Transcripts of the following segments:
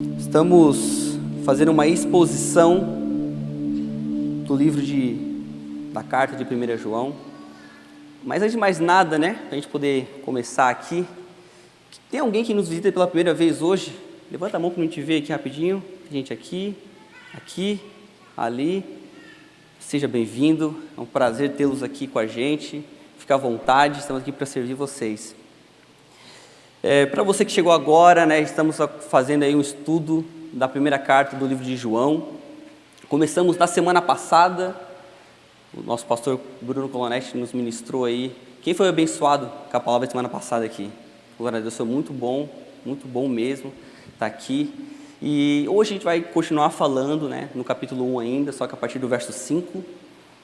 Estamos fazendo uma exposição do livro da carta de 1 João. Mas antes de mais nada, para a gente poder começar aqui, tem alguém que nos visita pela primeira vez hoje? Levanta a mão para a gente ver aqui rapidinho. Tem gente aqui, ali. Seja bem-vindo, é um prazer tê-los aqui com a gente. Fique à vontade, estamos aqui para servir vocês. Para você que chegou agora, estamos fazendo aí um estudo da primeira carta do livro de João. Começamos na semana passada, o nosso pastor Bruno Colonetti nos ministrou aí. Quem foi abençoado com a palavra da semana passada aqui? Glória a Deus, foi muito bom mesmo estar aqui. E hoje a gente vai continuar falando, no capítulo 1 ainda, só que a partir do verso 5.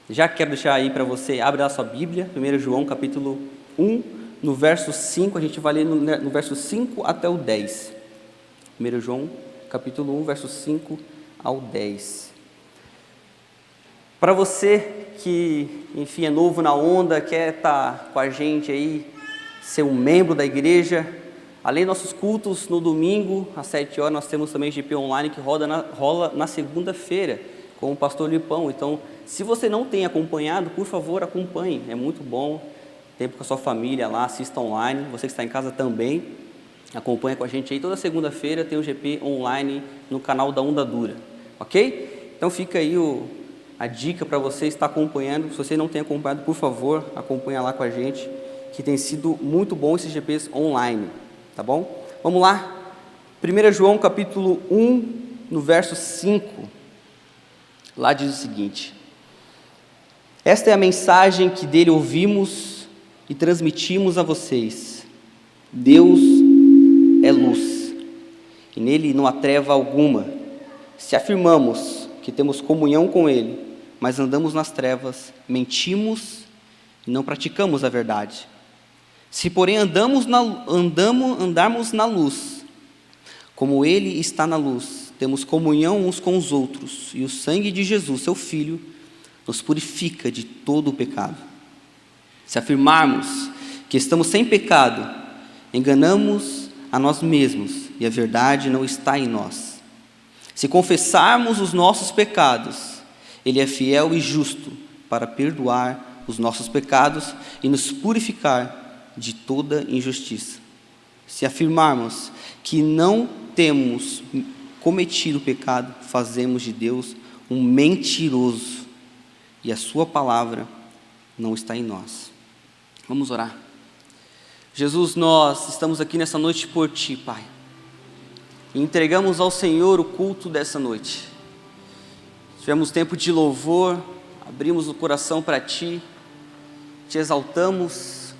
Já quero deixar aí para você, abre lá a sua Bíblia, 1 João capítulo 1. No verso 5, a gente vai ler no verso 5 até o 10. 1 João, capítulo 1, verso 5 ao 10. Para você que, é novo na onda, quer estar com a gente aí, ser um membro da igreja, além dos nossos cultos no domingo, às 7 horas, nós temos também GP Online que rola na segunda-feira, com o pastor Lipão. Então, se você não tem acompanhado, por favor, acompanhe, é muito bom. Tempo com a sua família lá, assista online. Você que está em casa também, acompanha com a gente aí. Toda segunda-feira tem o GP online no canal da Onda Dura, ok? Então fica aí a dica para você estar acompanhando. Se você não tem acompanhado, por favor, acompanha lá com a gente, que tem sido muito bom esses GPs online, tá bom? Vamos lá, 1 João capítulo 1, no verso 5, lá diz o seguinte: esta é a mensagem que dele ouvimos e transmitimos a vocês. Deus é luz, e nele não há treva alguma. Se afirmamos que temos comunhão com ele, mas andamos nas trevas, mentimos e não praticamos a verdade. Se porém andarmos na luz, como ele está na luz, temos comunhão uns com os outros, e o sangue de Jesus, seu Filho, nos purifica de todo o pecado. Se afirmarmos que estamos sem pecado, enganamos a nós mesmos e a verdade não está em nós. Se confessarmos os nossos pecados, ele é fiel e justo para perdoar os nossos pecados e nos purificar de toda injustiça. Se afirmarmos que não temos cometido pecado, fazemos de Deus um mentiroso e a sua palavra não está em nós. Vamos orar. Jesus, nós estamos aqui nessa noite por Ti, Pai. E entregamos ao Senhor o culto dessa noite. Tivemos tempo de louvor, abrimos o coração para Ti, Te exaltamos,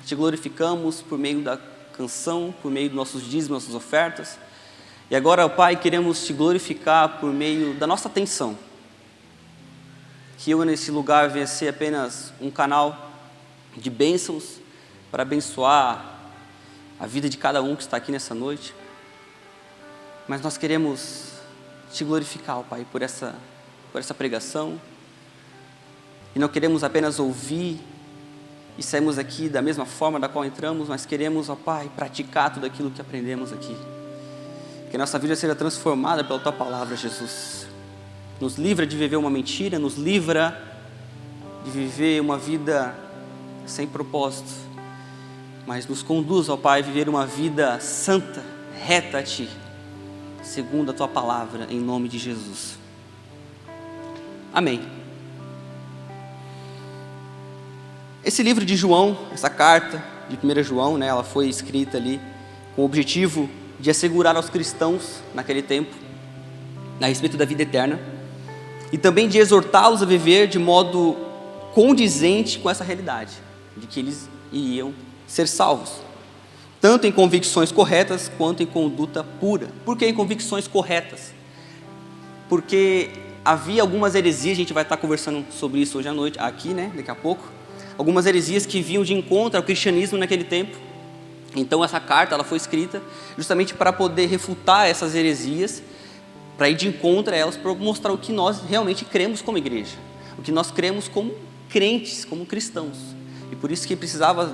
Te glorificamos por meio da canção, por meio dos nossos dízimos, nossas ofertas. E agora, Pai, queremos Te glorificar por meio da nossa atenção. Que eu nesse lugar venha ser apenas um canal de bênçãos para abençoar a vida de cada um que está aqui nessa noite. Mas nós queremos Te glorificar, ó Pai, por essa pregação. E não queremos apenas ouvir e sairmos aqui da mesma forma da qual entramos, mas queremos, ó Pai, praticar tudo aquilo que aprendemos aqui. Que nossa vida seja transformada pela Tua palavra, Jesus. Nos livra de viver uma mentira, nos livra de viver uma vida sem propósito, mas nos conduz, ó Pai, a viver uma vida santa, reta a Ti, segundo a Tua palavra, em nome de Jesus. Amém. Esse livro de João, essa carta de 1 João, ela foi escrita ali com o objetivo de assegurar aos cristãos, naquele tempo, a respeito da vida eterna, e também de exortá-los a viver de modo condizente com essa realidade, de que eles iriam ser salvos, tanto em convicções corretas, quanto em conduta pura. Por que em convicções corretas? Porque havia algumas heresias, a gente vai estar conversando sobre isso hoje à noite, aqui, daqui a pouco, algumas heresias que vinham de encontro ao cristianismo naquele tempo. Então essa carta, ela foi escrita justamente para poder refutar essas heresias, para ir de encontro a elas, para mostrar o que nós realmente cremos como igreja, o que nós cremos como crentes, como cristãos. E por isso que precisava,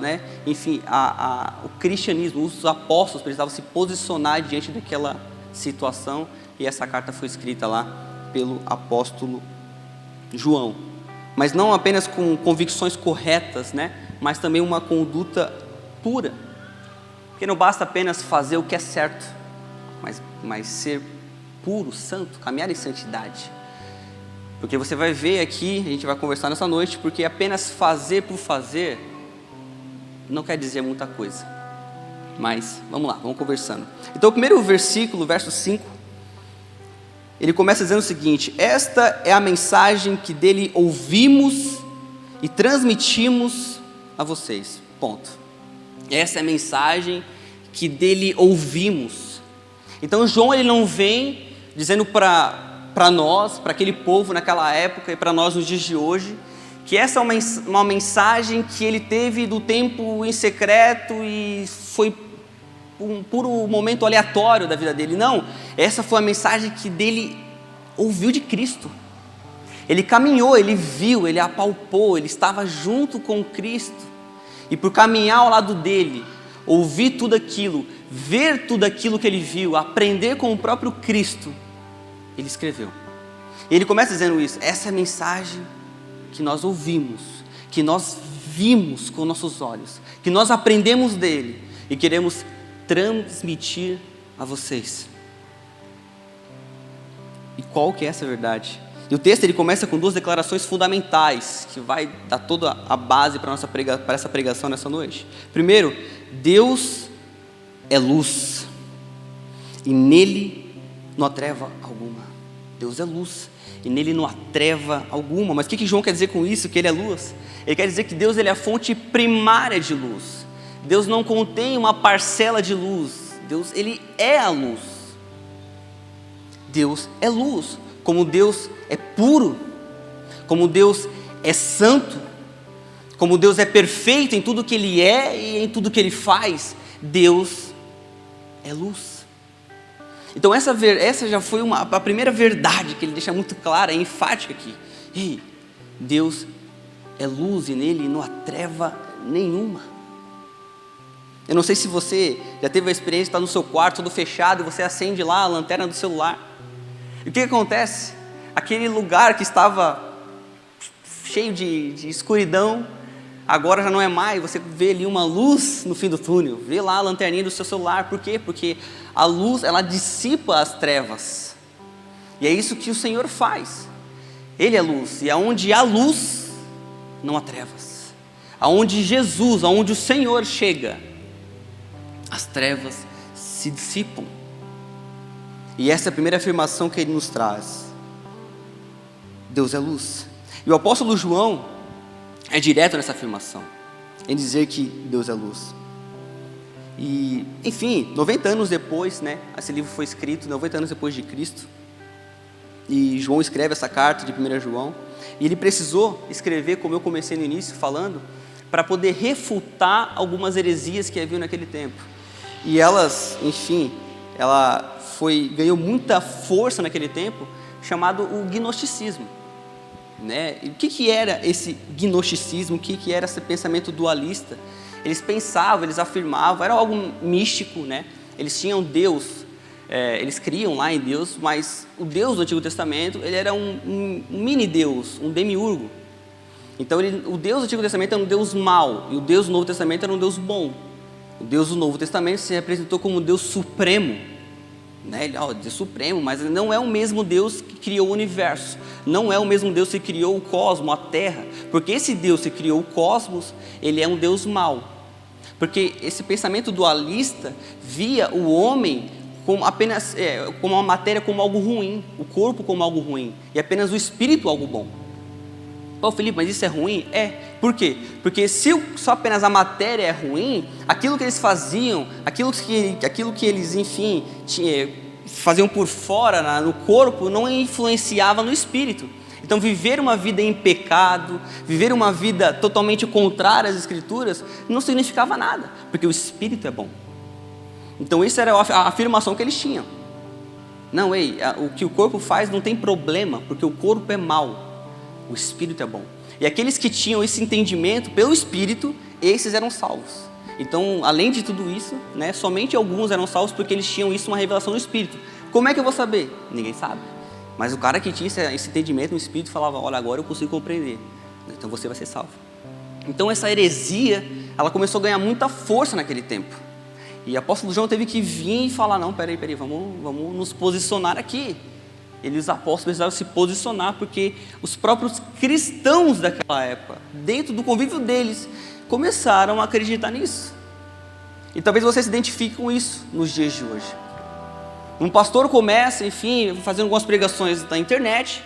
o cristianismo, os apóstolos precisavam se posicionar diante daquela situação, e essa carta foi escrita lá pelo apóstolo João. Mas não apenas com convicções corretas, né? Mas também uma conduta pura. Porque não basta apenas fazer o que é certo, mas ser puro, santo, caminhar em santidade. Porque você vai ver aqui, a gente vai conversar nessa noite, porque apenas fazer por fazer não quer dizer muita coisa. Mas, vamos lá, vamos conversando. Então, o primeiro versículo, verso 5, ele começa dizendo o seguinte: esta é a mensagem que dele ouvimos e transmitimos a vocês. Ponto. Essa é a mensagem que dele ouvimos. Então, João, ele não vem dizendo para nós, para aquele povo naquela época e para nós nos dias de hoje, que essa é uma mensagem que ele teve do tempo em secreto e foi um puro momento aleatório da vida dele. Não, essa foi a mensagem que dele ouviu de Cristo. Ele caminhou, ele viu, ele apalpou, ele estava junto com Cristo. E por caminhar ao lado dele, ouvir tudo aquilo, ver tudo aquilo que ele viu, aprender com o próprio Cristo, ele escreveu. E ele começa dizendo isso: essa é a mensagem que nós ouvimos, que nós vimos com nossos olhos, que nós aprendemos dele e queremos transmitir a vocês. E qual que é essa verdade? E o texto ele começa com duas declarações fundamentais, que vai dar toda a base para essa pregação nessa noite. Primeiro, Deus é luz, e nele não há treva alguma. Deus é luz, e nele não há treva alguma. Mas o que João quer dizer com isso, que ele é luz? Ele quer dizer que Deus ele é a fonte primária de luz. Deus não contém uma parcela de luz. Deus ele é a luz. Deus é luz. Como Deus é puro, como Deus é santo, como Deus é perfeito em tudo que Ele é e em tudo que Ele faz, Deus é luz. Então essa já foi a primeira verdade que Ele deixa muito clara e enfática aqui. Ei, Deus é luz e nele não há treva nenhuma. Eu não sei se você já teve a experiência de estar no seu quarto todo fechado e você acende lá a lanterna do celular. E o que acontece? Aquele lugar que estava cheio de escuridão, agora já não é mais. Você vê ali uma luz no fim do túnel, vê lá a lanterninha do seu celular. Por quê? Porque a luz, ela dissipa as trevas. E é isso que o Senhor faz. Ele é luz, e aonde há luz, não há trevas. Aonde Jesus, aonde o Senhor chega, as trevas se dissipam. E essa é a primeira afirmação que ele nos traz. Deus é luz. E o apóstolo João é direto nessa afirmação, em dizer que Deus é luz. E, enfim, 90 anos depois, né, esse livro foi escrito 90 anos depois de Cristo. E João escreve essa carta de 1 João. E ele precisou escrever, como eu comecei no início falando, para poder refutar algumas heresias que havia naquele tempo. E elas, enfim, ganhou muita força naquele tempo, chamado o gnosticismo, né? E o que era esse gnosticismo? O que era esse pensamento dualista? Eles pensavam, eles afirmavam, era algo místico, né? Eles tinham Deus, eles criam lá em Deus, mas o Deus do Antigo Testamento, ele era um mini Deus, um demiurgo. Então o Deus do Antigo Testamento era um Deus mau, e o Deus do Novo Testamento era um Deus bom. O Deus do Novo Testamento se representou como Deus supremo, né? Ele, Deus supremo, mas não é o mesmo Deus que criou o universo, não é o mesmo Deus que criou o cosmos, a terra, porque esse Deus que criou o cosmos, ele é um Deus mau, porque esse pensamento dualista via o homem como apenas como uma matéria, como algo ruim, o corpo como algo ruim, e apenas o espírito algo bom. Pô, Felipe, mas isso é ruim? Por quê? Porque se só apenas a matéria é ruim, aquilo que eles faziam, aquilo que eles, enfim, faziam por fora, no corpo, não influenciava no espírito. Então, viver uma vida em pecado, viver uma vida totalmente contrária às Escrituras, não significava nada, porque o espírito é bom. Então, essa era a afirmação que eles tinham. Não, o que o corpo faz não tem problema, porque o corpo é mau. O Espírito é bom. E aqueles que tinham esse entendimento pelo Espírito, esses eram salvos. Então, além de tudo isso, né, somente alguns eram salvos porque eles tinham isso, uma revelação do Espírito. Como é que eu vou saber? Ninguém sabe. Mas o cara que tinha esse entendimento no Espírito falava, olha, agora eu consigo compreender. Então você vai ser salvo. Então essa heresia, ela começou a ganhar muita força naquele tempo. E o apóstolo João teve que vir e falar, não, peraí, vamos nos posicionar aqui. Os apóstolos precisavam se posicionar, porque os próprios cristãos daquela época, dentro do convívio deles, começaram a acreditar nisso. E talvez você se identifique com isso nos dias de hoje. Um pastor começa, enfim, fazendo algumas pregações na internet,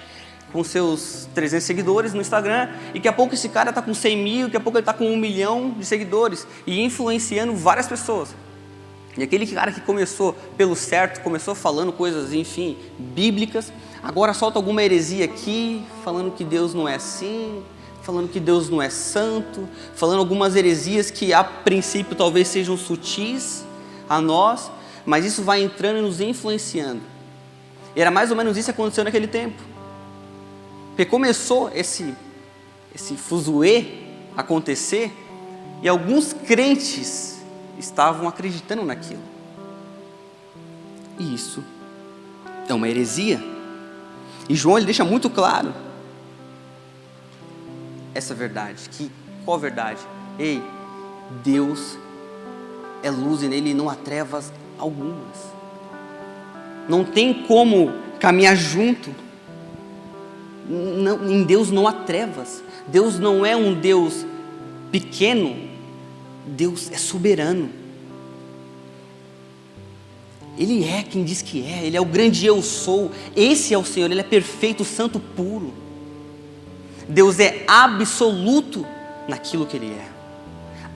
com seus 300 seguidores no Instagram, e daqui a pouco esse cara está com 100 mil, daqui a pouco ele está com 1 milhão de seguidores, e influenciando várias pessoas. E aquele cara que começou pelo certo, começou falando coisas, enfim, bíblicas, agora solta alguma heresia aqui, falando que Deus não é assim, falando que Deus não é santo, falando algumas heresias que a princípio talvez sejam sutis a nós, mas isso vai entrando e nos influenciando. E era mais ou menos isso que aconteceu naquele tempo. Porque começou esse fuzuê acontecer, e alguns crentes estavam acreditando naquilo. E isso é uma heresia. E João ele deixa muito claro essa verdade. Qual a verdade? Ei, Deus é luz e nele não há trevas algumas. Não tem como caminhar junto. Não, em Deus não há trevas. Deus não é um Deus pequeno. Deus é soberano. Ele é quem diz que é. Ele é o grande eu sou. Esse é o Senhor. Ele é perfeito, santo, puro. Deus é absoluto naquilo que Ele é.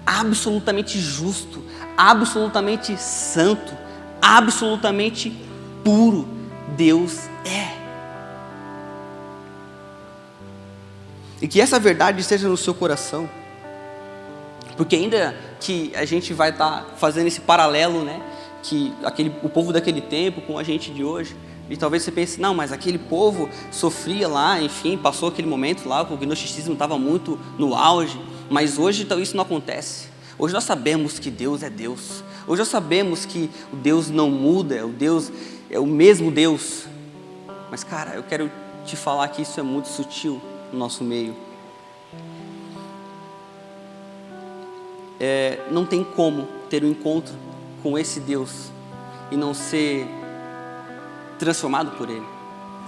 Absolutamente justo. Absolutamente santo. Absolutamente puro. Deus é. E que essa verdade esteja no seu coração. Porque ainda que a gente vai estar fazendo esse paralelo, né? Que o povo daquele tempo com a gente de hoje. E talvez você pense, não, mas aquele povo sofria lá, enfim, passou aquele momento lá, o gnosticismo estava muito no auge. Mas hoje então, isso não acontece. Hoje nós sabemos que Deus é Deus. Hoje nós sabemos que o Deus não muda, o Deus é o mesmo Deus. Mas cara, eu quero te falar que isso é muito sutil no nosso meio. Não tem como ter um encontro com esse Deus e não ser transformado por Ele.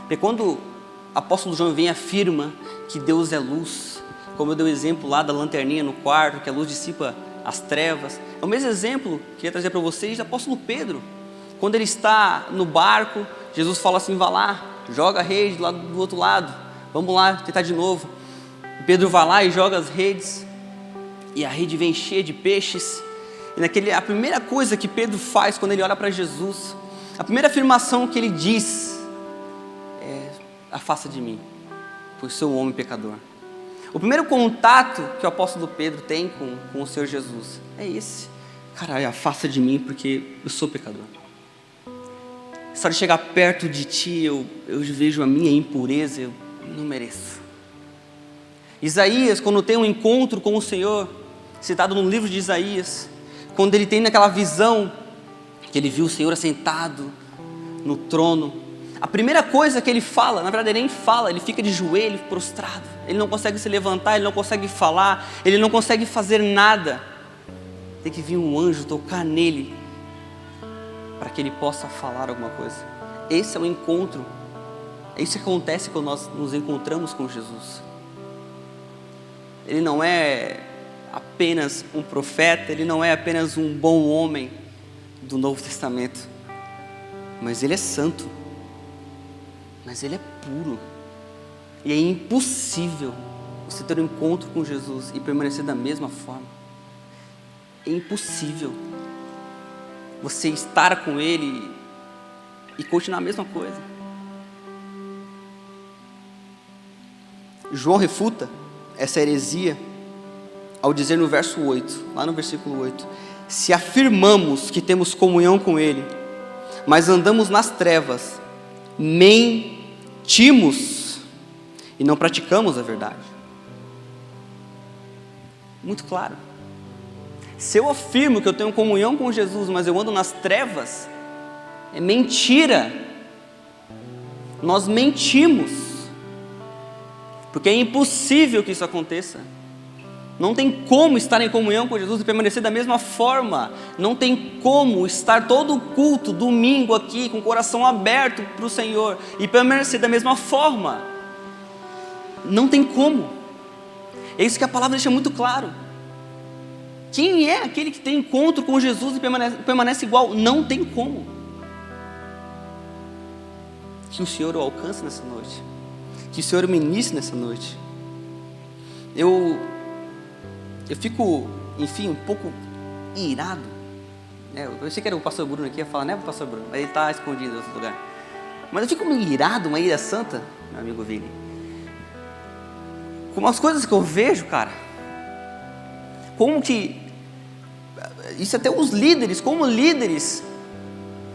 Porque quando o apóstolo João vem e afirma que Deus é luz, como eu dei o exemplo lá da lanterninha no quarto, que a luz dissipa as trevas, é o mesmo exemplo que eu ia trazer para vocês do apóstolo Pedro. Quando ele está no barco, Jesus fala assim, vá lá, joga a rede lá do outro lado, vamos lá tentar de novo. Pedro vai lá e joga as redes, e a rede vem cheia de peixes. E a primeira coisa que Pedro faz quando ele olha para Jesus, a primeira afirmação que ele diz é: afasta de mim, pois sou um homem pecador. O primeiro contato que o apóstolo Pedro tem com o Senhor Jesus é esse: caralho, afasta de mim porque eu sou pecador. Só de chegar perto de ti eu vejo a minha impureza, eu não mereço. Isaías, quando tem um encontro com o Senhor, citado no livro de Isaías, quando ele tem naquela visão, que ele viu o Senhor assentado no trono, a primeira coisa que ele fala, na verdade ele nem fala, ele fica de joelho, prostrado, ele não consegue se levantar, ele não consegue falar, ele não consegue fazer nada, tem que vir um anjo tocar nele, para que ele possa falar alguma coisa. Esse é o encontro, é isso que acontece quando nós nos encontramos com Jesus. Ele não é apenas um profeta, ele não é apenas um bom homem do Novo Testamento, mas ele é santo, mas ele é puro, e é impossível você ter um encontro com Jesus e permanecer da mesma forma. É impossível você estar com Ele e continuar a mesma coisa. João refuta essa heresia ao dizer no verso 8, lá no versículo 8, se afirmamos que temos comunhão com Ele, mas andamos nas trevas, mentimos e não praticamos a verdade. Muito claro. Se eu afirmo que eu tenho comunhão com Jesus, mas eu ando nas trevas, é mentira nós mentimos, porque é impossível que isso aconteça. Não tem como estar em comunhão com Jesus e permanecer da mesma forma. Não tem como estar todo o culto, domingo aqui, com o coração aberto para o Senhor e permanecer da mesma forma. Não tem como. É isso que a palavra deixa muito claro. Quem é aquele que tem encontro com Jesus e permanece igual? Não tem como. Que o Senhor o alcance nessa noite. Que o Senhor o ministre nessa noite. Eu fico, enfim, um pouco irado. Eu pensei que era o pastor Bruno aqui, ia falar, né, o pastor Bruno, mas ele está escondido em outro lugar. Mas eu fico meio irado, uma ira santa, meu amigo Vini, com as coisas que eu vejo, cara. Como que, isso até os líderes, como líderes,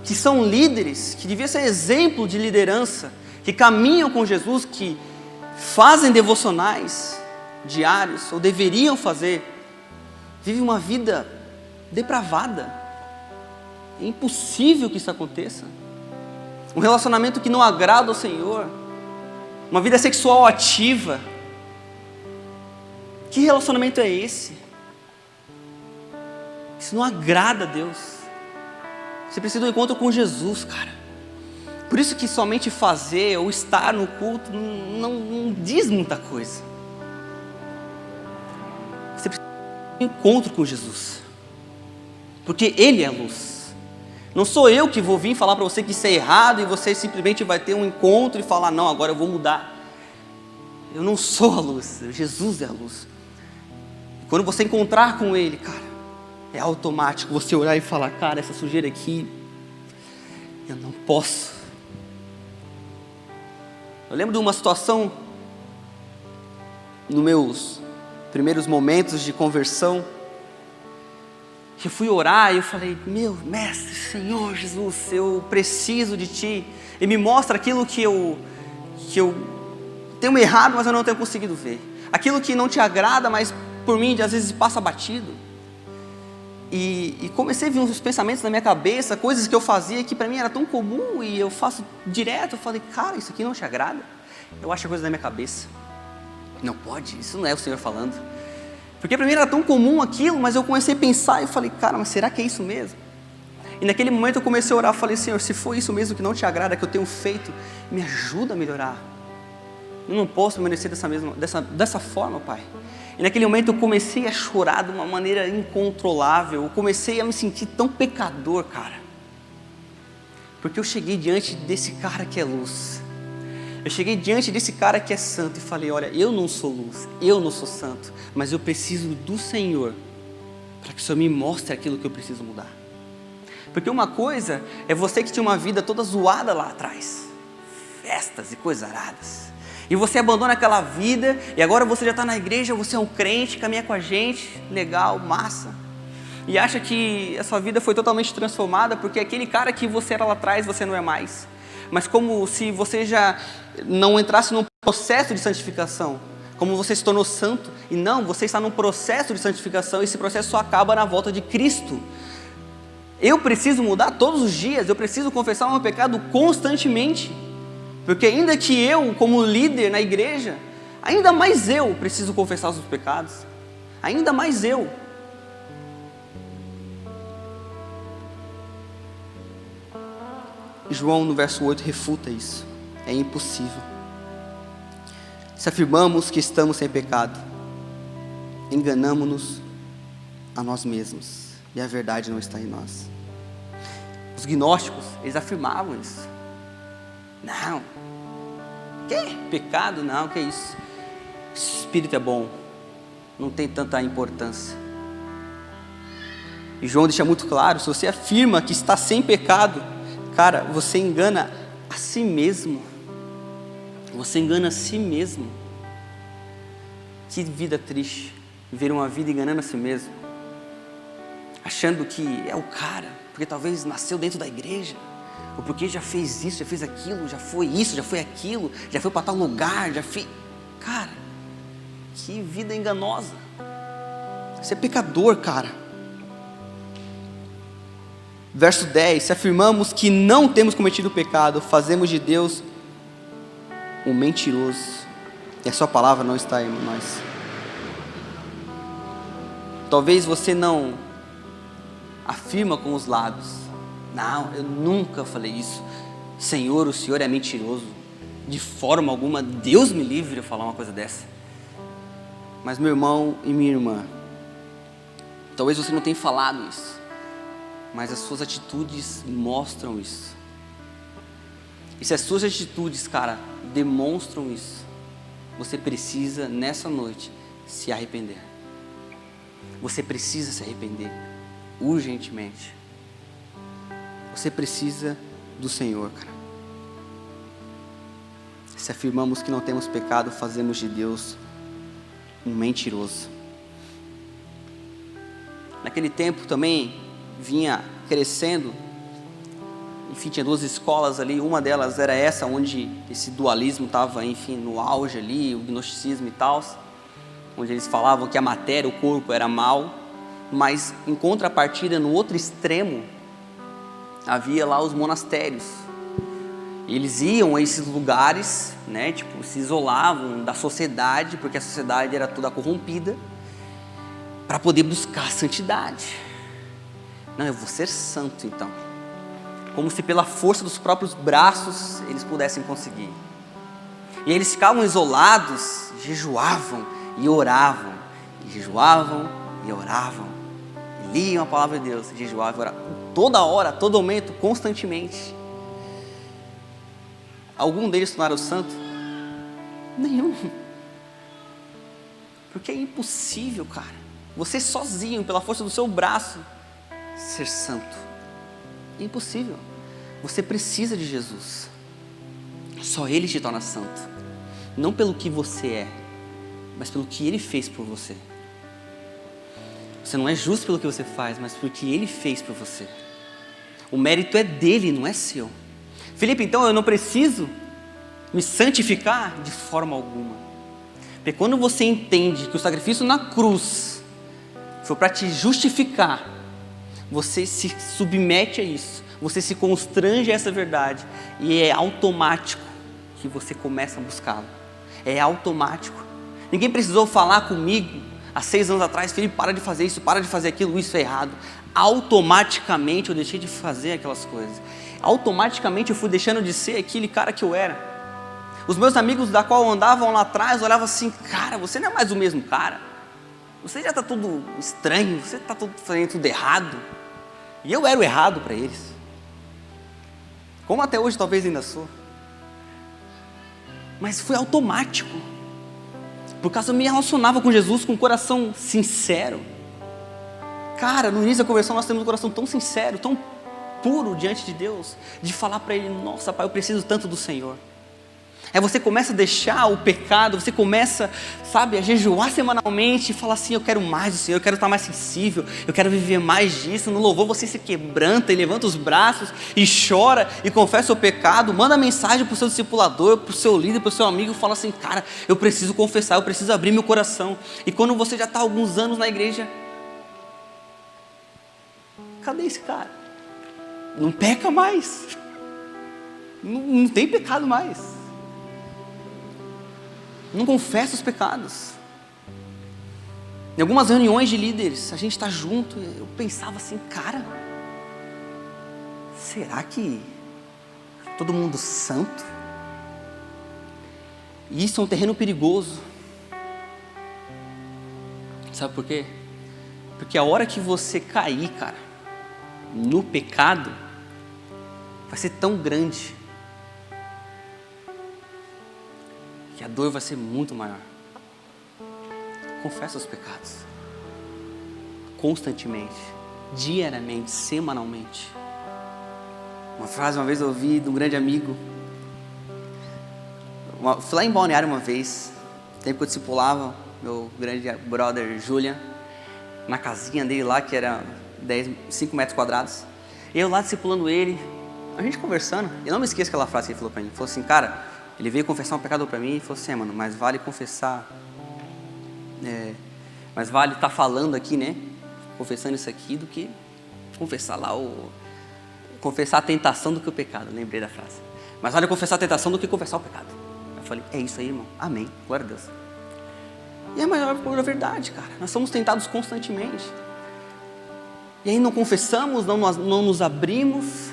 que são líderes, que deviam ser exemplo de liderança, que caminham com Jesus, que fazem devocionais diários, ou deveriam fazer, vivem uma vida depravada. É impossível que isso aconteça. Um relacionamento que não agrada ao Senhor, uma vida sexual ativa. Que relacionamento é esse? Isso não agrada a Deus. Você precisa de um encontro com Jesus, cara. Por isso que somente fazer ou estar no culto não diz muita coisa. Você precisa de um encontro com Jesus, porque Ele é a luz. Não sou eu que vou vir falar para você que isso é errado e você simplesmente vai ter um encontro e falar, não, agora eu vou mudar. Eu não sou a luz, Jesus é a luz. Quando você encontrar com Ele, cara, é automático você olhar e falar, cara, essa sujeira aqui, eu não posso. Eu lembro de uma situação, nos meus primeiros momentos de conversão, que eu fui orar e eu falei, meu mestre, Senhor Jesus, eu preciso de Ti, e me mostra aquilo que eu tenho errado, mas eu não tenho conseguido ver, aquilo que não Te agrada, mas por mim às vezes passa batido, e comecei a vir uns pensamentos na minha cabeça, coisas que eu fazia que para mim era tão comum, e eu faço direto. Eu falei, cara, isso aqui não Te agrada? Eu acho a coisa da minha cabeça. Não pode, isso não é o Senhor falando. Porque para mim era tão comum aquilo, mas eu comecei a pensar e falei, cara, mas será que é isso mesmo? E naquele momento eu comecei a orar, falei, Senhor, se for isso mesmo que não Te agrada, que eu tenho feito, me ajuda a melhorar. Eu não posso permanecer dessa forma, Pai. E naquele momento eu comecei a chorar de uma maneira incontrolável, eu comecei a me sentir tão pecador, cara. Porque eu cheguei diante desse cara que é luz. Eu cheguei diante desse cara que é santo e falei, olha, eu não sou luz, eu não sou santo, mas eu preciso do Senhor, para que o Senhor me mostre aquilo que eu preciso mudar. Porque uma coisa é você que tinha uma vida toda zoada lá atrás, festas e coisas aradas, e você abandona aquela vida, e agora você já está na igreja, você é um crente, caminha com a gente, legal, massa, e acha que a sua vida foi totalmente transformada, porque aquele cara que você era lá atrás, você não é mais. Mas como se você já não entrasse num processo de santificação, como você se tornou santo, e não, você está num processo de santificação, e esse processo só acaba na volta de Cristo. Eu preciso mudar todos os dias, eu preciso confessar o meu pecado constantemente, porque ainda que eu, como líder na igreja, ainda mais eu preciso confessar os meus pecados, ainda mais eu. João no verso 8 refuta isso. É impossível. Se afirmamos que estamos sem pecado, enganamo-nos a nós mesmos, e a verdade não está em nós. Os gnósticos, eles afirmavam isso. Não, que pecado? Não, que isso? Espírito é bom, não tem tanta importância. E João deixa muito claro, se você afirma que está sem pecado, cara, você engana a si mesmo. Você engana a si mesmo. Que vida triste, viver uma vida enganando a si mesmo, achando que é o cara, porque talvez nasceu dentro da igreja, ou porque já fez isso, já fez aquilo, já foi isso, já foi aquilo, já foi para tal lugar, já fez... Cara, que vida enganosa. Você é pecador, cara. Verso 10, se afirmamos que não temos cometido pecado, fazemos de Deus o mentiroso, e a sua palavra não está em nós. Talvez você não afirma com os lábios: não, eu nunca falei isso. Senhor, o Senhor é mentiroso. De forma alguma, Deus me livre de falar uma coisa dessa. Mas meu irmão e minha irmã, talvez você não tenha falado isso, mas as suas atitudes mostram isso. E se as suas atitudes, cara, demonstram isso, você precisa nessa noite se arrepender. Você precisa se arrepender urgentemente. Você precisa do Senhor, cara. Se afirmamos que não temos pecado, fazemos de Deus um mentiroso. Naquele tempo também vinha crescendo, enfim, tinha 2 escolas ali, uma delas era essa, onde esse dualismo estava, enfim, no auge ali, o gnosticismo e tal, onde eles falavam que a matéria, o corpo era mal, mas em contrapartida, no outro extremo, havia lá os monastérios. Eles iam a esses lugares, né, tipo, se isolavam da sociedade, porque a sociedade era toda corrompida, para poder buscar a santidade. Não, eu vou ser santo então. Como se pela força dos próprios braços eles pudessem conseguir. E eles ficavam isolados, jejuavam e oravam. E jejuavam e oravam. E liam a palavra de Deus, jejuavam e oravam. Toda hora, a todo momento, constantemente. Algum deles tornaram santo? Nenhum. Porque é impossível, cara. Você sozinho, pela força do seu braço, ser santo. É impossível. Você precisa de Jesus. Só Ele te torna santo. Não pelo que você é, mas pelo que Ele fez por você. Você não é justo pelo que você faz, mas pelo que Ele fez por você. O mérito é dele, não é seu. Felipe, então eu não preciso me santificar de forma alguma. Porque quando você entende que o sacrifício na cruz foi para te justificar, você se submete a isso, você se constrange a essa verdade, e é automático que você começa a buscá-lo. É automático. Ninguém precisou falar comigo há 6 anos atrás: Felipe, para de fazer isso, para de fazer aquilo, isso é errado. Automaticamente eu deixei de fazer aquelas coisas. Automaticamente eu fui deixando de ser aquele cara que eu era. Os meus amigos da qual andavam lá atrás olhavam assim: cara, você não é mais o mesmo cara. Você já está tudo estranho, você está fazendo tudo errado. E eu era o errado para eles. Como até hoje talvez ainda sou. Mas foi automático. Por causa eu me relacionava com Jesus com um coração sincero. Cara, no início da conversão nós temos um coração tão sincero, tão puro diante de Deus, de falar para Ele: nossa, Pai, eu preciso tanto do Senhor. Aí você começa a deixar o pecado, você começa, sabe, a jejuar semanalmente e falar assim: eu quero mais do Senhor, eu quero estar mais sensível, eu quero viver mais disso. No louvor você se quebranta e levanta os braços e chora e confessa o pecado, manda mensagem para o seu discipulador, para o seu líder, para o seu amigo, e fala assim: cara, eu preciso confessar, eu preciso abrir meu coração. E quando você já está há alguns anos na igreja, cadê esse cara? Não peca mais, não tem pecado mais. Não confessa os pecados. Em algumas reuniões de líderes, a gente está junto, e eu pensava assim: cara, será que todo mundo santo? E isso é um terreno perigoso. Sabe por quê? Porque a hora que você cair, cara, no pecado, vai ser tão grande que a dor vai ser muito maior. Confessa os pecados. Constantemente, diariamente, semanalmente. Uma frase uma vez eu ouvi de um grande amigo. Fui lá em Balneário uma vez, tempo que eu discipulava meu grande brother Julian, na casinha dele lá, que era 5 metros quadrados. Eu lá discipulando ele, a gente conversando. Eu não me esqueço aquela frase que ele falou para mim. Ele falou assim: cara, ele veio confessar um pecado para mim e falou assim: mano, mas vale confessar, mas vale estar falando aqui, né, confessando isso aqui, do que confessar lá confessar a tentação do que o pecado. Lembrei da frase. Mas vale confessar a tentação do que confessar o pecado. Eu falei, é isso aí, irmão, amém, glória a Deus. E é a maior pura verdade, cara, nós somos tentados constantemente. E aí não confessamos, não nos abrimos.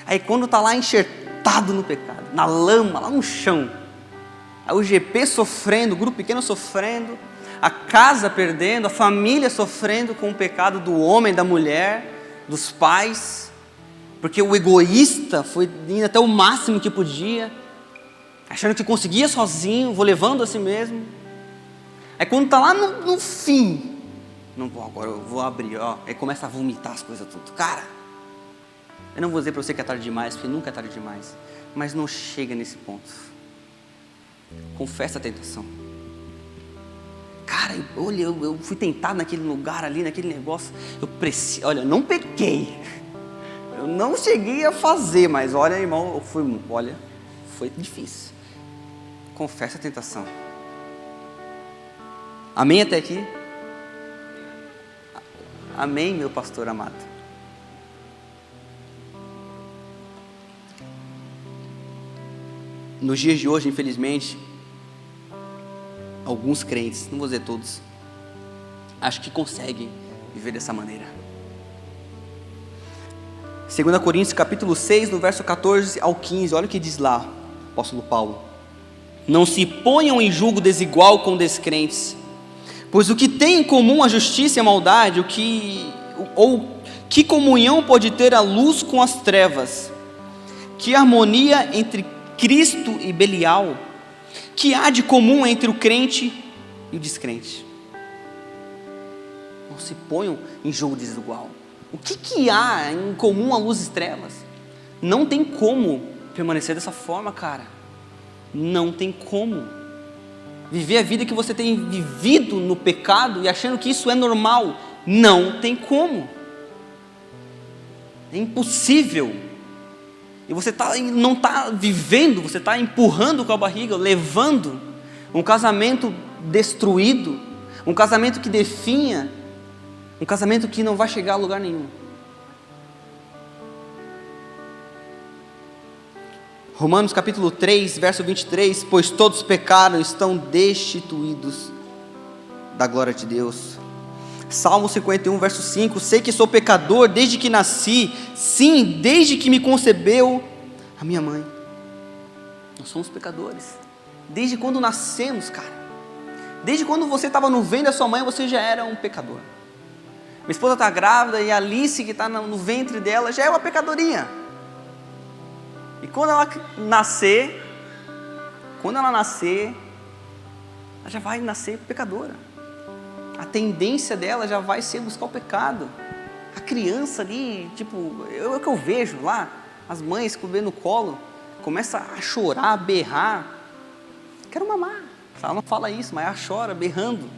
Aí quando está lá enxertado no pecado, na lama, lá no chão, aí o GP sofrendo, o grupo pequeno sofrendo, a casa perdendo, a família sofrendo com o pecado do homem, da mulher, dos pais, porque o egoísta foi indo até o máximo que podia, achando que conseguia sozinho, vou levando a si mesmo. Aí quando está lá no fim, não, agora eu vou abrir, ó, aí começa a vomitar as coisas tudo. Cara, eu não vou dizer para você que é tarde demais, porque nunca é tarde demais, mas não chega nesse ponto. Confessa a tentação. Cara, olha, eu fui tentado naquele lugar ali, naquele negócio. Olha, eu não pequei. Eu não cheguei a fazer, mas olha, irmão, foi difícil. Confessa a tentação. Amém até aqui? Amém, meu pastor amado. Nos dias de hoje, infelizmente, alguns crentes, não vou dizer todos, acho que conseguem viver dessa maneira. 2 Coríntios capítulo 6, no verso 14 ao 15, olha o que diz lá, o apóstolo Paulo. Não se ponham em julgo desigual com descrentes, pois o que tem em comum a justiça e a maldade, que comunhão pode ter a luz com as trevas? Que harmonia entre Cristo e Belial? Que há de comum entre o crente e o descrente? Não se ponham em jogo desigual. O que há em comum a luz e trevas? Não tem como permanecer dessa forma, cara. Não tem como. Viver a vida que você tem vivido no pecado e achando que isso é normal. Não tem como. É impossível. E você não está vivendo, você está empurrando com a barriga, levando um casamento destruído, um casamento que definha, um casamento que não vai chegar a lugar nenhum. Romanos capítulo 3, verso 23, pois todos pecaram e estão destituídos da glória de Deus. Salmo 51, verso 5, sei que sou pecador desde que nasci, sim, desde que me concebeu a minha mãe. Nós somos pecadores, desde quando nascemos, cara. Desde quando você estava no ventre da sua mãe, você já era um pecador. Minha esposa está grávida e a Alice, que está no ventre dela, já é uma pecadorinha. E quando ela nascer, ela já vai nascer pecadora. A tendência dela já vai ser buscar o pecado. A criança ali, tipo, é o que eu vejo lá, as mães com o bebê no colo, começa a chorar, a berrar. Quero mamar. Ela não fala isso, mas ela chora, berrando.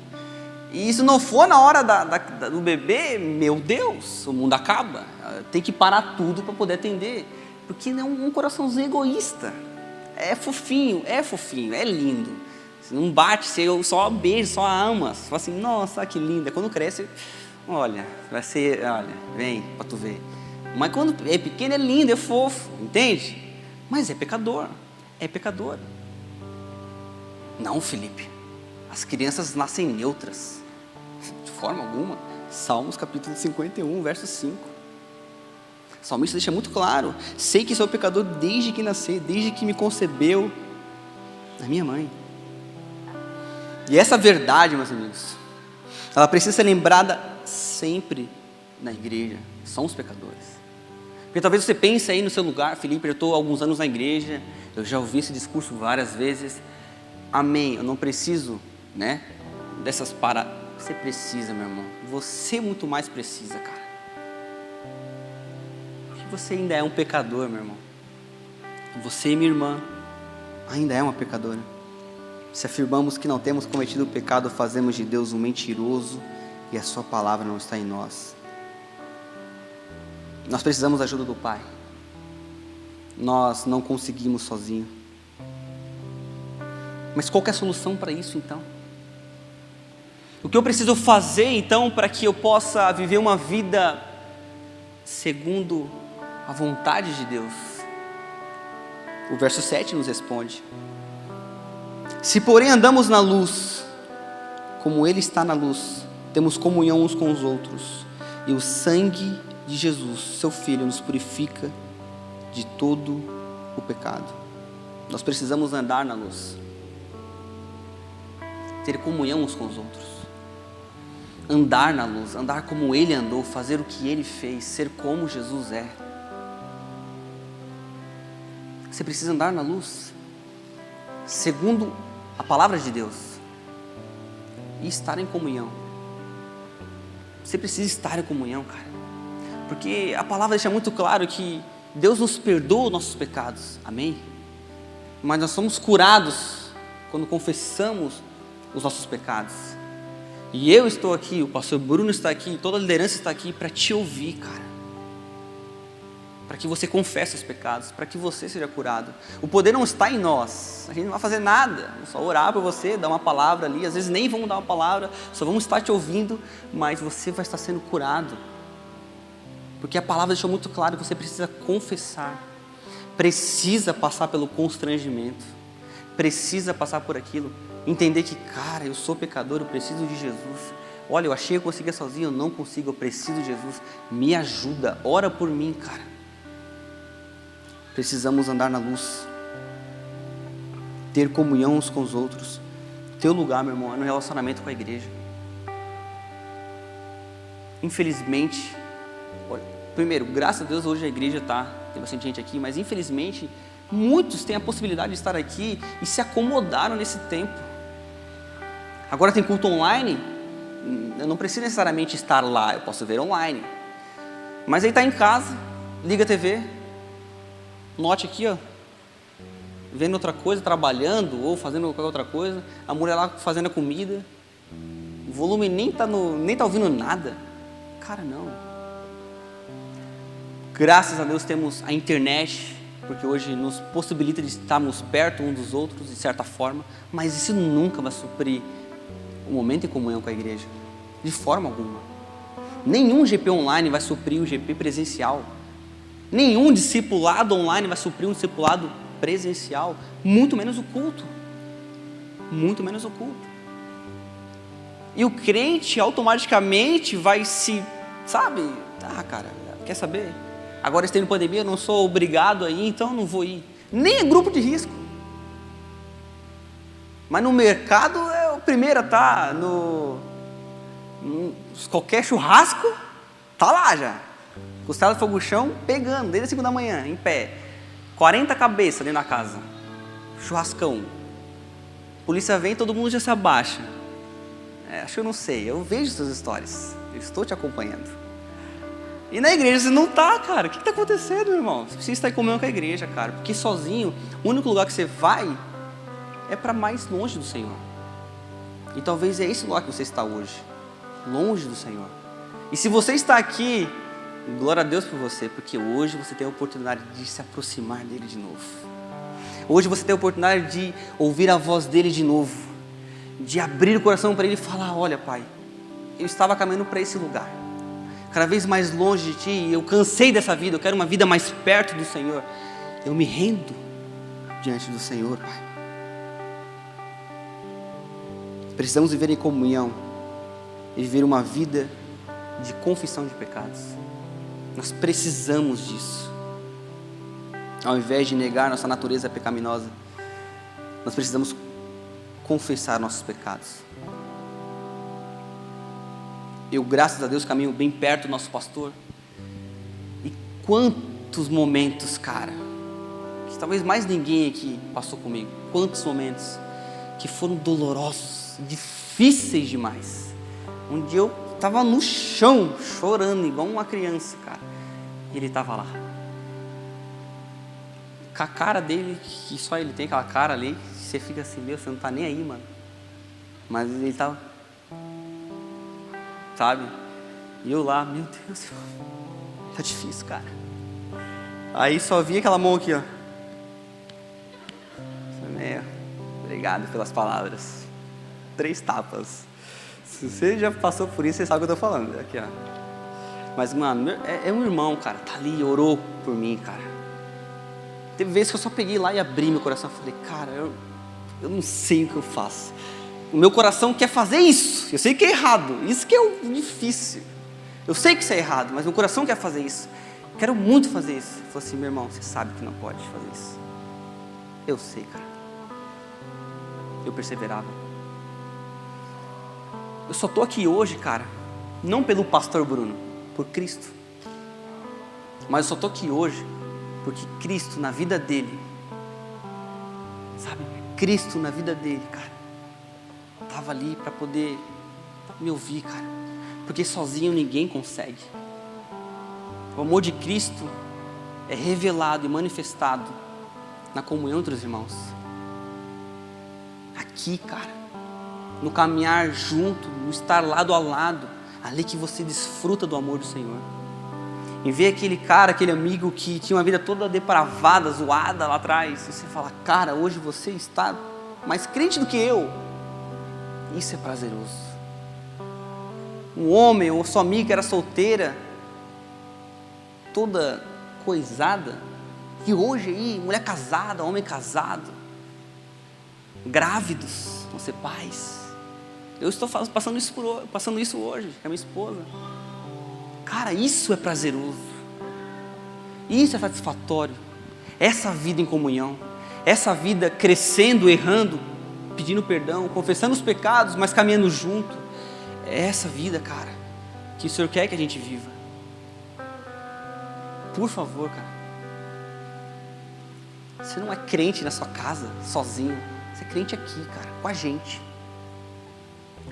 E se não for na hora do bebê, meu Deus, o mundo acaba. Tem que parar tudo para poder atender. Porque é um coraçãozinho egoísta. É fofinho, é lindo. Você não bate, você só beija, só ama. Você fala assim, nossa, que linda. Quando cresce, olha, vem para tu ver. Mas quando é pequeno é lindo, é fofo, entende? Mas é pecador, Não, Felipe, as crianças nascem neutras, de forma alguma. Salmos capítulo 51, verso 5. O salmista deixa muito claro, sei que sou pecador desde que nasci, desde que me concebeu a minha mãe. E essa verdade, meus amigos, ela precisa ser lembrada sempre na igreja. Somos pecadores. Porque talvez você pense aí no seu lugar, Felipe, eu estou há alguns anos na igreja, eu já ouvi esse discurso várias vezes. Amém, eu não preciso, dessas paradas. Você precisa, meu irmão. Você muito mais precisa, cara. Porque você ainda é um pecador, meu irmão. Você e minha irmã ainda é uma pecadora. Se afirmamos que não temos cometido o pecado, fazemos de Deus um mentiroso e a sua palavra não está em nós. Nós precisamos da ajuda do Pai. Nós não conseguimos sozinhos. Mas qual que é a solução para isso então? O que eu preciso fazer então para que eu possa viver uma vida segundo a vontade de Deus? O verso 7 nos responde. Se porém andamos na luz, como Ele está na luz, temos comunhão uns com os outros, e o sangue de Jesus, seu Filho, nos purifica de todo o pecado. Nós precisamos andar na luz, ter comunhão uns com os outros, andar na luz, andar como Ele andou, fazer o que Ele fez, ser como Jesus é. Você precisa andar na luz, segundo a palavra de Deus, e estar em comunhão. Você precisa estar em comunhão, cara, porque a palavra deixa muito claro que Deus nos perdoa os nossos pecados, amém? Mas nós somos curados quando confessamos os nossos pecados. E eu estou aqui, o pastor Bruno está aqui, toda a liderança está aqui para te ouvir, cara, para que você confesse os pecados, para que você seja curado. O poder não está em nós, a gente não vai fazer nada, só orar por você, dar uma palavra ali, às vezes nem vamos dar uma palavra, só vamos estar te ouvindo, mas você vai estar sendo curado, porque a palavra deixou muito claro que você precisa confessar, precisa passar pelo constrangimento, precisa passar por aquilo, entender que, cara, eu sou pecador, eu preciso de Jesus. Olha, eu achei que eu conseguia sozinho, eu não consigo, eu preciso de Jesus, me ajuda, ora por mim, cara. Precisamos andar na luz, ter comunhão uns com os outros. Teu lugar, meu irmão, é no relacionamento com a igreja. Infelizmente, olha, primeiro, graças a Deus hoje a igreja tem bastante gente aqui, mas infelizmente muitos têm a possibilidade de estar aqui e se acomodaram nesse tempo. Agora tem culto online, eu não preciso necessariamente estar lá, eu posso ver online. Mas aí está em casa, liga a TV, note aqui, ó, vendo outra coisa, trabalhando ou fazendo qualquer outra coisa, a mulher lá fazendo a comida, o volume nem tá ouvindo nada. Cara, não. Graças a Deus temos a internet, porque hoje nos possibilita de estarmos perto uns dos outros, de certa forma, mas isso nunca vai suprir o momento em comunhão com a igreja, de forma alguma. Nenhum GP online vai suprir o GP presencial. Nenhum discipulado online vai suprir um discipulado presencial, muito menos o culto. Muito menos o culto. E o crente automaticamente vai se, sabe, cara, quer saber? Agora está tendo pandemia, eu não sou obrigado a ir, então eu não vou ir. Nem é grupo de risco. Mas no mercado é o primeiro a estar, qualquer churrasco, tá lá já. Costela de fogo no chão, pegando, desde as 5 da manhã, em pé. 40 cabeças dentro da casa. Churrascão. Polícia vem, todo mundo já se abaixa. Acho que eu não sei, eu vejo suas histórias. Eu estou te acompanhando. E na igreja você não está, cara. O que está acontecendo, meu irmão? Você precisa estar em comunhão com a igreja, cara. Porque sozinho, o único lugar que você vai é para mais longe do Senhor. E talvez é esse lugar que você está hoje. Longe do Senhor. E se você está aqui, glória a Deus por você, porque hoje você tem a oportunidade de se aproximar dele de novo. Hoje você tem a oportunidade de ouvir a voz dele de novo, de abrir o coração para ele e falar: olha, Pai, eu estava caminhando para esse lugar, cada vez mais longe de ti, eu cansei dessa vida, eu quero uma vida mais perto do Senhor, eu me rendo diante do Senhor, Pai. Precisamos viver em comunhão e viver uma vida de confissão de pecados. Nós precisamos disso. Ao invés de negar nossa natureza pecaminosa, nós precisamos confessar nossos pecados. Eu, graças a Deus, caminho bem perto do nosso pastor. E quantos momentos, cara, que talvez mais ninguém aqui passou comigo. Quantos momentos que foram dolorosos, difíceis demais. Um dia eu estava no chão, chorando, igual uma criança, cara. E ele estava lá. Com a cara dele, que só ele tem aquela cara ali, você fica assim, meu, você não tá nem aí, mano. Mas ele estava, sabe? E eu lá, meu Deus, tá difícil, cara. Aí só vi aquela mão aqui, ó. Obrigado pelas palavras. 3 tapas. Se você já passou por isso, você sabe o que eu tô falando. Aqui, ó. Mas, mano, é um irmão, cara. Tá ali, orou por mim, cara. Teve vezes que eu só peguei lá e abri meu coração. Falei, cara, eu não sei o que eu faço. O meu coração quer fazer isso. Eu sei que é errado. Isso que é o difícil. Eu sei que isso é errado, mas meu coração quer fazer isso. Quero muito fazer isso. Ele falou assim, meu irmão, você sabe que não pode fazer isso. Eu sei, cara. Eu perseverava. Eu só estou aqui hoje, cara, não pelo pastor Bruno, por Cristo. Mas eu só estou aqui hoje porque Cristo na vida dele, sabe? Cristo na vida dele, cara, estava ali para poder me ouvir, cara. Porque sozinho ninguém consegue. O amor de Cristo é revelado e manifestado na comunhão entre os irmãos. Aqui, cara, no caminhar junto, no estar lado a lado, ali que você desfruta do amor do Senhor. Em ver aquele cara, aquele amigo que tinha uma vida toda depravada, zoada lá atrás, e você fala, cara, hoje você está mais crente do que eu. Isso é prazeroso. Um homem ou sua amiga que era solteira, toda coisada, e hoje aí, mulher casada, homem casado, grávidos, vão ser pais. Eu estou passando isso hoje com a minha esposa. Cara, isso é prazeroso. Isso é satisfatório. Essa vida em comunhão, essa vida crescendo, errando, pedindo perdão, confessando os pecados, mas caminhando junto. É essa vida, cara, que o Senhor quer que a gente viva. Por favor, cara. Você não é crente na sua casa, sozinho. Você é crente aqui, cara, com a gente.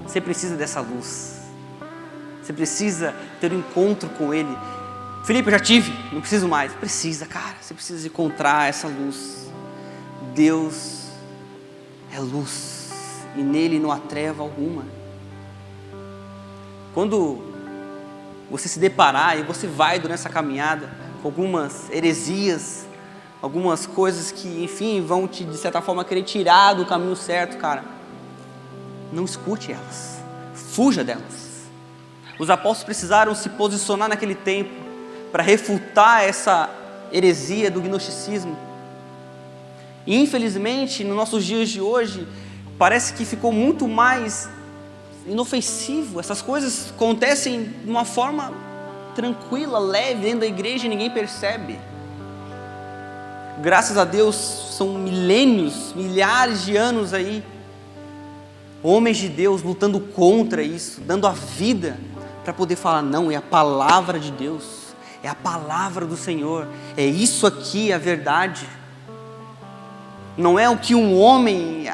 Você precisa dessa luz. Você precisa ter um encontro com Ele. Felipe, eu já tive, não preciso mais. Precisa, cara, você precisa encontrar essa luz. Deus é luz e nele não há treva alguma. Quando você se deparar e você vai durante essa caminhada com algumas heresias, algumas coisas que, enfim, vão te, de certa forma, querer tirar do caminho certo, cara, não escute elas, fuja delas. Os apóstolos precisaram se posicionar naquele tempo para refutar essa heresia do gnosticismo. E infelizmente, nos nossos dias de hoje, parece que ficou muito mais inofensivo. Essas coisas acontecem de uma forma tranquila, leve, dentro da igreja e ninguém percebe. Graças a Deus, são milênios, milhares de anos aí, homens de Deus lutando contra isso, dando a vida para poder falar, não, é a palavra de Deus, é a palavra do Senhor, é isso aqui a verdade. Não é o que um homem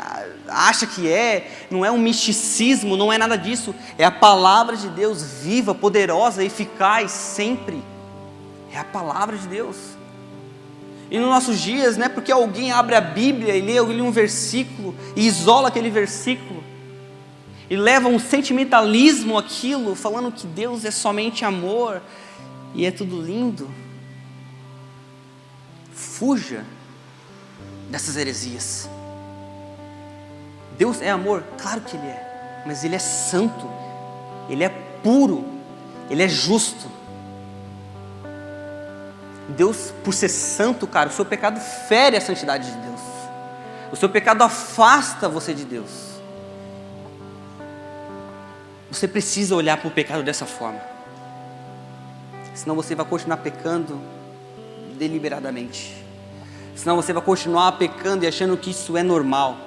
acha que é, não é um misticismo, não é nada disso, é a palavra de Deus viva, poderosa, eficaz, sempre. É a palavra de Deus. E nos nossos dias, não é porque alguém abre a Bíblia e lê um versículo e isola aquele versículo e leva um sentimentalismo àquilo, falando que Deus é somente amor e é tudo lindo. Fuja dessas heresias. Deus é amor? Claro que Ele é, mas Ele é santo, Ele é puro, Ele é justo. Deus, por ser santo, cara, o seu pecado fere a santidade de Deus. O seu pecado afasta você de Deus. Você precisa olhar para o pecado dessa forma. Senão você vai continuar pecando deliberadamente. Senão você vai continuar pecando e achando que isso é normal.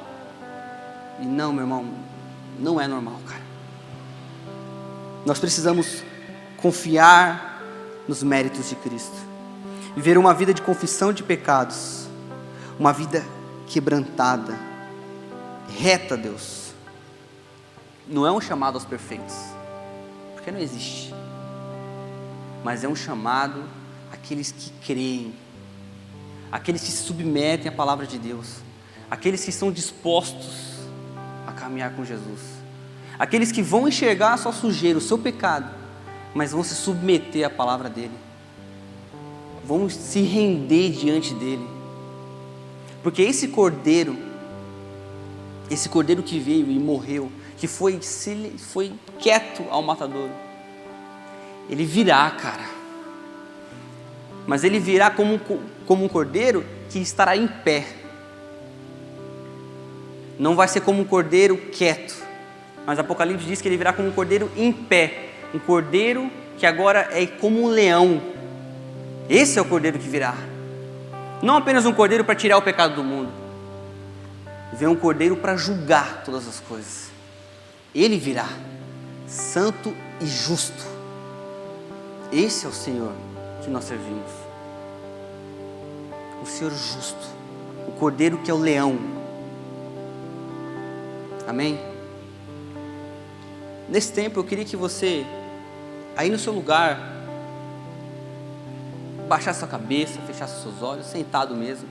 E não, meu irmão, não é normal, cara. Nós precisamos confiar nos méritos de Cristo. Viver uma vida de confissão de pecados. Uma vida quebrantada. Reta, Deus. Não é um chamado aos perfeitos. Porque não existe. Mas é um chamado àqueles que creem. Aqueles que se submetem à palavra de Deus. Aqueles que estão dispostos a caminhar com Jesus. Aqueles que vão enxergar a sua sujeira, o seu pecado, mas vão se submeter à palavra dele. Vão se render diante dele. Porque esse cordeiro que veio e morreu, que foi quieto ao matadouro, ele virá, cara. Mas ele virá como um cordeiro que estará em pé. não vai ser como um cordeiro quieto, mas Apocalipse diz que ele virá como um cordeiro em pé, um cordeiro que agora é como um leão. Esse é o cordeiro que virá, não apenas um cordeiro para tirar o pecado do mundo, vem um cordeiro para julgar todas as coisas. Ele virá, santo e justo. Esse é o Senhor que nós servimos, o Senhor justo, o cordeiro que é o leão. Amém? Nesse tempo eu queria que você, aí no seu lugar, baixasse sua cabeça, fechasse seus olhos, sentado mesmo.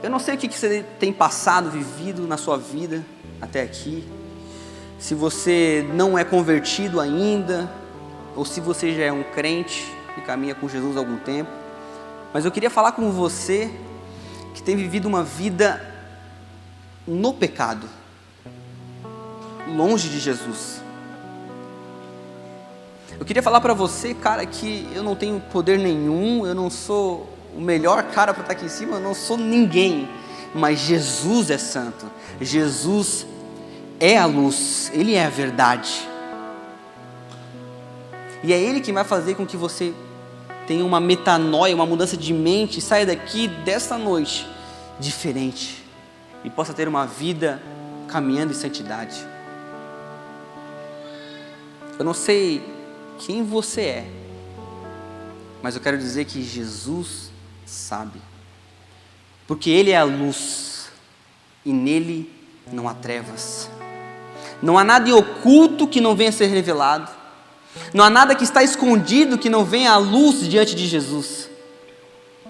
Eu não sei o que você tem passado, vivido na sua vida até aqui. Se você não é convertido ainda, ou se você já é um crente e caminha com Jesus há algum tempo. Mas eu queria falar com você que tem vivido uma vida no pecado, longe de Jesus. Eu queria falar para você, cara, que eu não tenho poder nenhum, eu não sou o melhor cara para estar aqui em cima, eu não sou ninguém, mas Jesus é santo, Jesus é a luz, Ele é a verdade, e é Ele que vai fazer com que você tenha uma metanoia, uma mudança de mente, e saia daqui desta noite diferente, e possa ter uma vida caminhando em santidade. Eu não sei quem você é, mas eu quero dizer que Jesus sabe, porque Ele é a luz, e nele não há trevas. Não há nada em oculto que não venha a ser revelado. Não há nada que está escondido que não venha à luz diante de Jesus.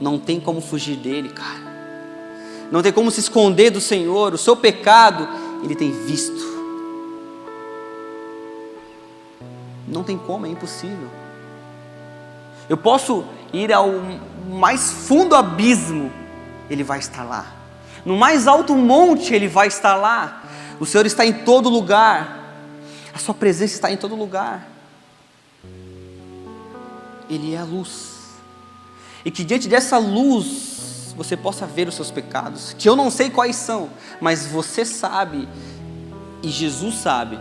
Não tem como fugir dele, cara. Não tem como se esconder do Senhor. O seu pecado, Ele tem visto. Não tem como, é impossível. Eu posso ir ao mais fundo abismo, Ele vai estar lá. No mais alto monte, Ele vai estar lá. O Senhor está em todo lugar, a sua presença está em todo lugar. Ele é a luz, e que diante dessa luz, você possa ver os seus pecados, que eu não sei quais são, mas você sabe, e Jesus sabe,